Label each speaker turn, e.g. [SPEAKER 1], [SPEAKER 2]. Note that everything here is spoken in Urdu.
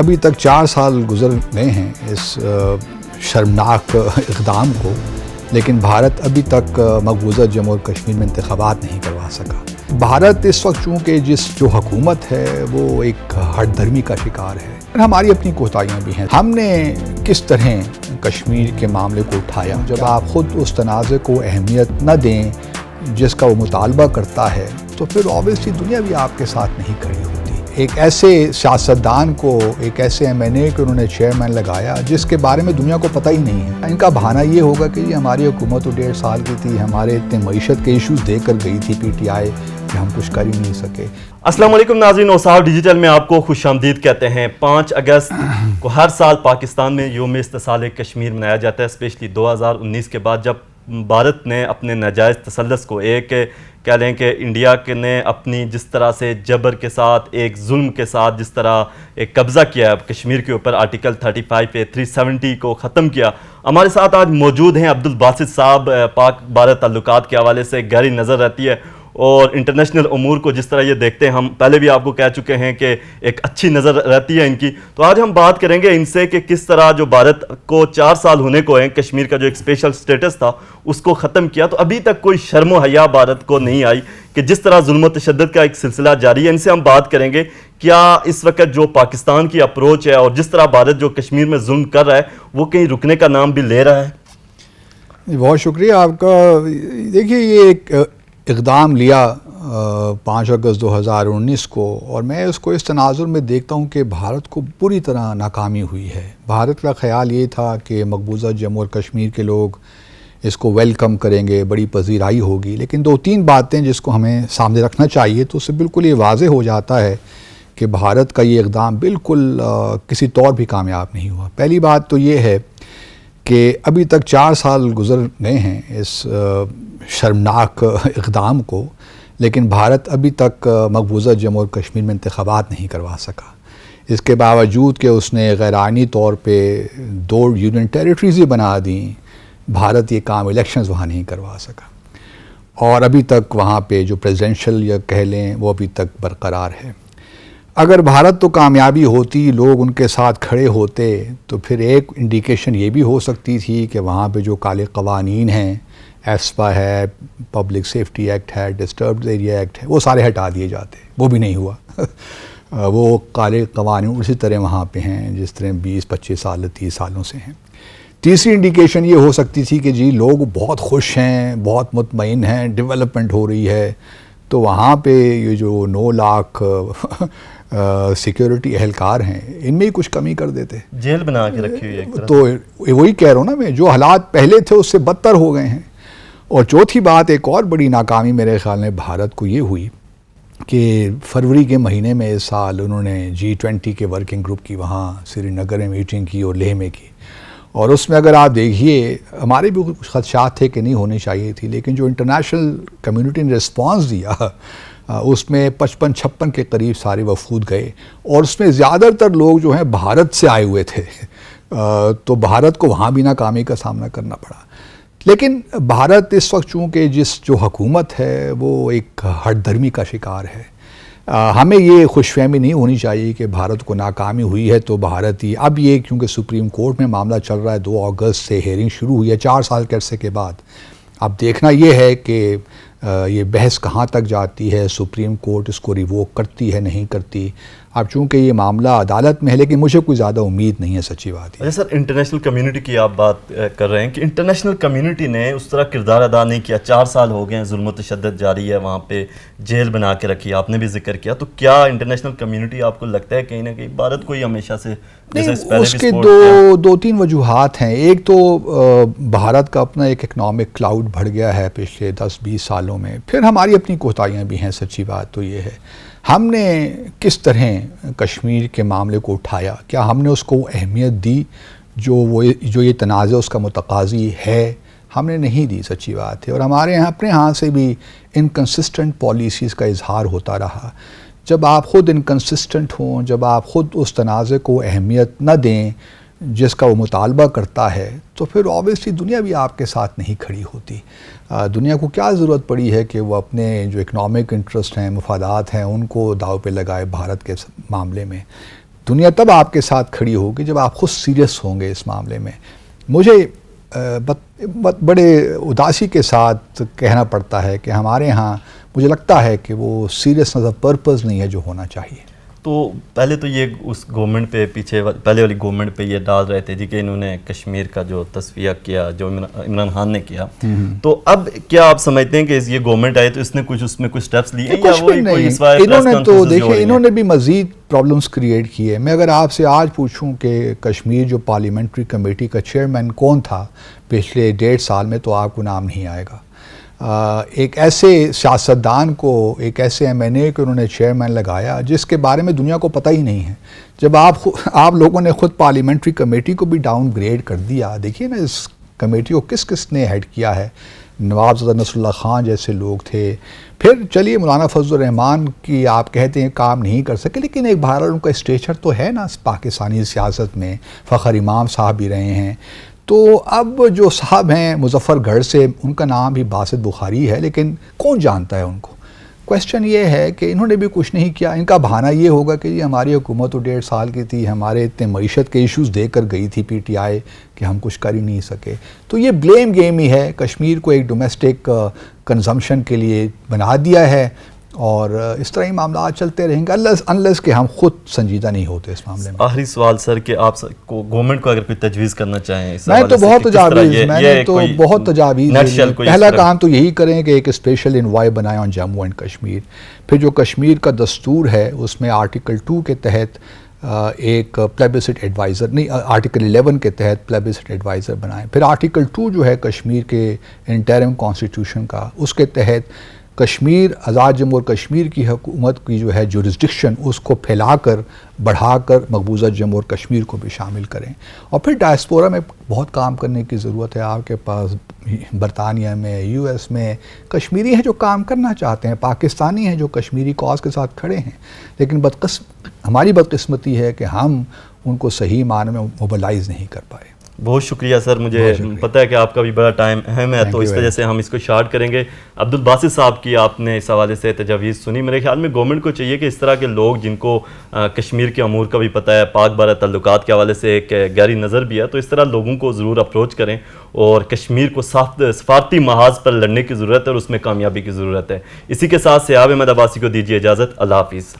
[SPEAKER 1] ابھی تک 4 سال گزر گئے ہیں اس شرمناک اقدام کو، لیکن بھارت ابھی تک مقبوضہ جموں اور کشمیر میں انتخابات نہیں کروا سکا۔ بھارت اس وقت چونکہ جو حکومت ہے وہ ایک ہٹ دھرمی کا شکار ہے، ہماری اپنی کوتاہیاں بھی ہیں۔ ہم نے کس طرح کشمیر کے معاملے کو اٹھایا؟ جب آپ خود اس تنازع کو اہمیت نہ دیں جس کا وہ مطالبہ کرتا ہے تو پھر آبویسلی دنیا بھی آپ کے ساتھ نہیں کھڑی ہوتی۔ ایک ایسے سیاستدان کو، ایک ایسے MNA کو انہوں نے چیئرمین لگایا جس کے بارے میں دنیا کو پتہ ہی نہیں ہے۔ ان کا بہانہ یہ ہوگا کہ یہ ہماری حکومت تو 1.5 سال کی تھی، ہمارے اتنے معیشت کے ایشوز دے کر گئی تھی PTI کہ ہم کچھ کر ہی نہیں سکے۔
[SPEAKER 2] السلام علیکم ناظرین، اوصاف ڈیجیٹل میں آپ کو خوش آمدید کہتے ہیں۔ 5 اگست کو ہر سال پاکستان میں یوم استحصال کشمیر منایا جاتا ہے، اسپیشلی 2019 کے بعد جب بھارت نے اپنے ناجائز تسلط کو ایک کہہ لیں کہ انڈیا نے اپنی جس طرح سے جبر کے ساتھ، ایک ظلم کے ساتھ جس طرح ایک قبضہ کیا ہے کشمیر کے اوپر، آرٹیکل 35A 370 کو ختم کیا۔ ہمارے ساتھ آج موجود ہیں عبدالباسط صاحب، پاک بھارت تعلقات کے حوالے سے گہری نظر رہتی ہے اور انٹرنیشنل امور کو جس طرح یہ دیکھتے ہیں، ہم پہلے بھی آپ کو کہہ چکے ہیں کہ ایک اچھی نظر رہتی ہے ان کی۔ تو آج ہم بات کریں گے ان سے کہ کس طرح جو بھارت کو 4 سال ہونے کو ہیں، کشمیر کا جو ایک اسپیشل سٹیٹس تھا اس کو ختم کیا، تو ابھی تک کوئی شرم و حیا بھارت کو نہیں آئی کہ جس طرح ظلم و تشدد کا ایک سلسلہ جاری ہے۔ ان سے ہم بات کریں گے کیا اس وقت جو پاکستان کی اپروچ ہے اور جس طرح بھارت جو کشمیر میں ظلم کر رہا ہے وہ کہیں رکنے کا نام بھی لے رہا ہے؟
[SPEAKER 1] بہت شکریہ آپ کا۔ دیکھیے، یہ ایک اقدام لیا 5 اگست 2019 کو، اور میں اس کو اس تناظر میں دیکھتا ہوں کہ بھارت کو بری طرح ناکامی ہوئی ہے۔ بھارت کا خیال یہ تھا کہ مقبوضہ جموں اور کشمیر کے لوگ اس کو ویلکم کریں گے، بڑی پذیرائی ہوگی، لیکن 2-3 باتیں جس کو ہمیں سامنے رکھنا چاہیے تو اس سے بالکل یہ واضح ہو جاتا ہے کہ بھارت کا یہ اقدام بالکل کسی طور بھی کامیاب نہیں ہوا۔ پہلی بات تو یہ ہے کہ ابھی تک 4 سال گزر گئے ہیں اس شرمناک اقدام کو، لیکن بھارت ابھی تک مقبوضہ جموں اور کشمیر میں انتخابات نہیں کروا سکا۔ اس کے باوجود کہ اس نے غیر آئینی طور پہ 2 یونین ٹیریٹریز ہی بنا دیں، بھارت یہ کام الیکشنز وہاں نہیں کروا سکا، اور ابھی تک وہاں پہ جو پریزیڈنشل یا کہہ لیں وہ ابھی تک برقرار ہے۔ اگر بھارت تو کامیابی ہوتی، لوگ ان کے ساتھ کھڑے ہوتے، تو پھر ایک انڈیکیشن یہ بھی ہو سکتی تھی کہ وہاں پہ جو کالے قوانین ہیں، ایسپا ہے، پبلک سیفٹی ایکٹ ہے، ڈسٹربڈ ایریا ایکٹ ہے، وہ سارے ہٹا دیے جاتے۔ وہ بھی نہیں ہوا۔ وہ کالے قوانین اسی طرح وہاں پہ ہیں جس طرح 20-25 سال 30 سالوں سے ہیں۔ تیسری انڈیکیشن یہ ہو سکتی تھی کہ جی لوگ بہت خوش ہیں، بہت مطمئن ہیں، ڈیولپمنٹ ہو رہی ہے، تو وہاں پہ یہ جو 9 لاکھ سیکیورٹی اہلکار ہیں ان میں ہی کچھ کمی کر دیتے،
[SPEAKER 2] جیل بنا کے رکھی ہوئی ہے۔
[SPEAKER 1] تو وہی کہہ رہا ہوں نا میں، جو حالات پہلے تھے اس سے بدتر ہو گئے ہیں۔ اور چوتھی بات، ایک اور بڑی ناکامی میرے خیال میں بھارت کو یہ ہوئی کہ فروری کے مہینے میں اس سال انہوں نے G20 کے ورکنگ گروپ کی وہاں سری نگر میں میٹنگ کی اور لیہ میں کی، اور اس میں اگر آپ دیکھیے ہمارے بھی کچھ خدشات تھے کہ نہیں ہونی چاہیے تھی، لیکن جو انٹرنیشنل کمیونٹی نے رسپانس دیا اس میں 55-56 کے قریب سارے وفود گئے، اور اس میں زیادہ تر لوگ جو ہیں بھارت سے آئے ہوئے تھے، تو بھارت کو وہاں بھی ناکامی کا سامنا کرنا پڑا۔ لیکن بھارت اس وقت چونکہ جو حکومت ہے وہ ایک ہٹ دھرمی کا شکار ہے۔ ہمیں یہ خوش فہمی نہیں ہونی چاہیے کہ بھارت کو ناکامی ہوئی ہے تو بھارت ہی، اب یہ کیونکہ سپریم کورٹ میں معاملہ چل رہا ہے، 2 اگست سے ہیئرنگ شروع ہوئی ہے 4 سال کے عرصے کے بعد۔ اب دیکھنا یہ ہے کہ یہ بحث کہاں تک جاتی ہے، سپریم کورٹ اس کو ریووک کرتی ہے نہیں کرتی۔ اب چونکہ یہ معاملہ عدالت میں ہے، لیکن مجھے کوئی زیادہ امید نہیں ہے، سچی بات ہے۔
[SPEAKER 2] اچھا سر، انٹرنیشنل کمیونٹی کی آپ بات کر رہے ہیں کہ انٹرنیشنل کمیونٹی نے اس طرح کردار ادا نہیں کیا۔ 4 سال ہو گئے ہیں، ظلم و تشدد جاری ہے، وہاں پہ جیل بنا کے رکھی، آپ نے بھی ذکر کیا، تو کیا انٹرنیشنل کمیونٹی آپ کو لگتا ہے کہیں نہ کہیں بھارت کو ہی ہمیشہ سے
[SPEAKER 1] اس کے 2-3 وجوہات ہیں۔ ایک تو بھارت کا اپنا ایک اکنامک کلاؤڈ بڑھ گیا ہے پچھلے 10-20 سالوں میں، پھر ہماری اپنی کوتاہیاں بھی ہیں، سچی بات تو یہ ہے۔ ہم نے کس طرح کشمیر کے معاملے کو اٹھایا؟ کیا ہم نے اس کو اہمیت دی جو یہ تنازع اس کا متقاضی ہے؟ ہم نے نہیں دی، سچی بات ہے۔ اور ہمارے یہاں اپنے ہاں سے بھی انکنسسٹنٹ پالیسیز کا اظہار ہوتا رہا۔ جب آپ خود انکنسسٹنٹ ہوں، جب آپ خود اس تنازع کو اہمیت نہ دیں جس کا وہ مطالبہ کرتا ہے، تو پھر آبویسلی دنیا بھی آپ کے ساتھ نہیں کھڑی ہوتی۔ دنیا کو کیا ضرورت پڑی ہے کہ وہ اپنے جو اکنامک انٹرسٹ ہیں، مفادات ہیں، ان کو داؤ پہ لگائے بھارت کے معاملے میں۔ دنیا تب آپ کے ساتھ کھڑی ہوگی جب آپ خود سیریس ہوں گے اس معاملے میں. مجھے بڑے اداسی کے ساتھ کہنا پڑتا ہے کہ ہمارے ہاں مجھے لگتا ہے کہ وہ سیریسنس آف پرپز نہیں ہے جو ہونا چاہیے.
[SPEAKER 2] تو پہلے تو یہ اس گورنمنٹ پہ پہلے والی گورنمنٹ پہ یہ ڈال رہے تھے جی کہ انہوں نے کشمیر کا جو تصفیہ کیا جو عمران خان نے کیا, تو اب کیا آپ سمجھتے ہیں کہ یہ گورنمنٹ آئی تو اس نے کچھ اس میں کچھ سٹیپس لیے ہیں یا
[SPEAKER 1] انہوں نے تو دیکھیں انہوں نے بھی مزید پرابلمس کریٹ کیے. میں اگر آپ سے آج پوچھوں کہ کشمیر جو پارلیمنٹری کمیٹی کا چیئرمین کون تھا پچھلے 1.5 سال میں, تو آپ کو نام نہیں آئے گا. ایک ایسے سیاستدان کو, ایک ایسے MNA کو انہوں نے چیئرمین لگایا جس کے بارے میں دنیا کو پتہ ہی نہیں ہے. جب آپ لوگوں نے خود پارلیمنٹری کمیٹی کو بھی ڈاؤن گریڈ کر دیا, دیکھیے نا اس کمیٹی کو کس نے ہیڈ کیا ہے. نواب زدہ نصر اللہ خان جیسے لوگ تھے. پھر چلیے مولانا فضل الرحمان کی آپ کہتے ہیں کام نہیں کر سکے, لیکن ایک بہرحال ان کا اسٹیچر تو ہے نا پاکستانی سیاست میں. فخر امام صاحب بھی رہے ہیں. تو اب جو صاحب ہیں مظفر گڑھ سے, ان کا نام بھی باسط بخاری ہے, لیکن کون جانتا ہے ان کو. کویسچن یہ ہے کہ انہوں نے بھی کچھ نہیں کیا. ان کا بہانہ یہ ہوگا کہ یہ ہماری حکومت تو 1.5 سال کی تھی, ہمارے اتنے معیشت کے ایشوز دے کر گئی تھی PTI کہ ہم کچھ کر ہی نہیں سکے. تو یہ بلیم گیم ہی ہے. کشمیر کو ایک ڈومیسٹک کنزمپشن کے لیے بنا دیا ہے, اور اس طرح ہی معاملات چلتے رہیں گے انلیس کہ ہم خود سنجیدہ نہیں ہوتے اس معاملے میں.
[SPEAKER 2] آخری سوال سر کہ آپ گورنمنٹ کو اگر کوئی تجویز کرنا چاہیں
[SPEAKER 1] میں تو بہت تجاویز پہلا کام تو یہی کریں کہ ایک اسپیشل انوائے بنائیں آن جموں اینڈ کشمیر. پھر جو کشمیر کا دستور ہے اس میں آرٹیکل 2 کے تحت ایک پلیبسٹ ایڈوائزر, نہیں آرٹیکل 11 کے تحت پلیبسٹ ایڈوائزر بنائیں. پھر آرٹیکل 2 جو ہے کشمیر کے انٹرم کانسٹیٹیوشن کا, اس کے تحت کشمیر آزاد جموں اور کشمیر کی حکومت کی جو ہے جورسڈکشن اس کو پھیلا کر بڑھا کر مقبوضہ جموں اور کشمیر کو بھی شامل کریں. اور پھر ڈائسپورا میں بہت کام کرنے کی ضرورت ہے. آپ کے پاس برطانیہ میں, US میں کشمیری ہیں جو کام کرنا چاہتے ہیں, پاکستانی ہیں جو کشمیری کاز کے ساتھ کھڑے ہیں, لیکن ہماری بدقسمتی ہے کہ ہم ان کو صحیح معنی میں موبلائز نہیں کر پائے.
[SPEAKER 2] بہت شکریہ سر. مجھے پتہ ہے کہ آپ کا بھی بڑا ٹائم اہم ہے, تو اس وجہ سے ہم اس کو شارٹ کریں گے. عبدالباسط صاحب کی آپ نے اس حوالے سے تجاویز سنی. میرے خیال میں گورنمنٹ کو چاہیے کہ اس طرح کے لوگ جن کو کشمیر کے امور کا بھی پتہ ہے, پاک بھارت تعلقات کے حوالے سے ایک گہری نظر بھی ہے, تو اس طرح لوگوں کو ضرور اپروچ کریں, اور کشمیر کو سفارتی محاذ پر لڑنے کی ضرورت ہے اور اس میں کامیابی کی ضرورت ہے. اسی کے ساتھ سیاب احمد عباسی کو دیجیے اجازت. اللہ حافظ.